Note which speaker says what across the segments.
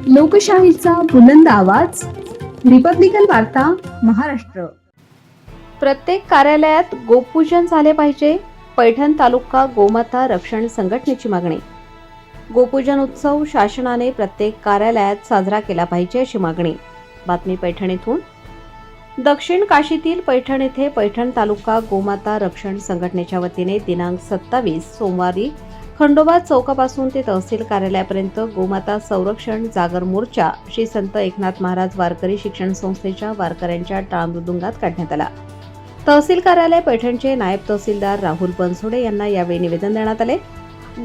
Speaker 1: लोकशाहीचा बुलंद आवाज, रिपब्लिकन वार्ता, महाराष्ट्र.
Speaker 2: प्रत्येक कार्यालयात गोपूजन झाले पाहिजे. पैठण तालुका गोमाता रक्षण संघटनेची मागणी. गोपूजन उत्सव शासनाने प्रत्येक कार्यालयात साजरा केला पाहिजे अशी मागणी. बातमी पैठण येथून. दक्षिण काशीतील पैठण येथे पैठण तालुका गोमाता रक्षण संघटनेच्या वतीने दिनांक 27 सोमवारी खंडोबा चौकापासून ते तहसील कार्यालयापर्यंत गोमाता संरक्षण जागर मोर्चा श्री संत एकनाथ महाराज वारकरी शिक्षण संस्थेच्या वारकऱ्यांच्या टाळमृदुंगात काढण्यात आला. तहसील कार्यालय पैठणचे नायब तहसीलदार राहुल बनसोडे यांना यावेळी निवेदन देण्यात आले.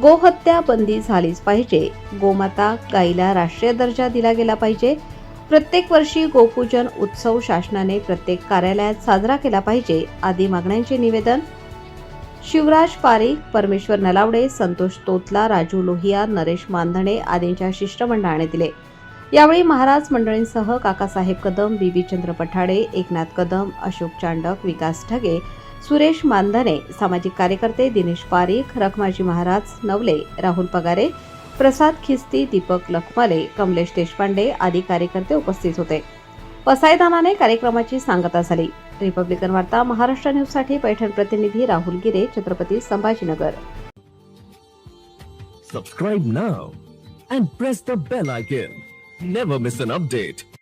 Speaker 2: गोहत्या बंदी झालीच पाहिजे. गोमाता गायीला राष्ट्रीय दर्जा दिला गेला पाहिजे. प्रत्येक वर्षी गोपूजन उत्सव शासनाने प्रत्येक कार्यालयात साजरा केला पाहिजे आदी मागण्यांचे निवेदन शिवराज पारीख, परमेश्वर नलावडे, संतोष तोतला, राजू लोहिया, नरेश मानधणे आदींच्या शिष्टमंडळाने दिले. यावेळी महाराज मंडळींसह काकासाहेब कदम, बीबी चंद्र पठाडे, एकनाथ कदम, अशोक चांडक, विकास ढगे, सुरेश मानधने, सामाजिक कार्यकर्ते दिनेश पारीख, रखमाजी महाराज नवले, राहुल पगारे, प्रसाद खिस्ती, दीपक लखमाले, कमलेश देशपांडे आदी कार्यकर्ते उपस्थित होते. पसायदानाने कार्यक्रमाची सांगता झाली. रिपब्लिकन वार्ता महाराष्ट्र न्यूजसाठी पैठण प्रतिनिधी राहुल गिरे, Chhatrapati Sambhajinagar.
Speaker 3: Subscribe now and press the bell icon. Never miss an update.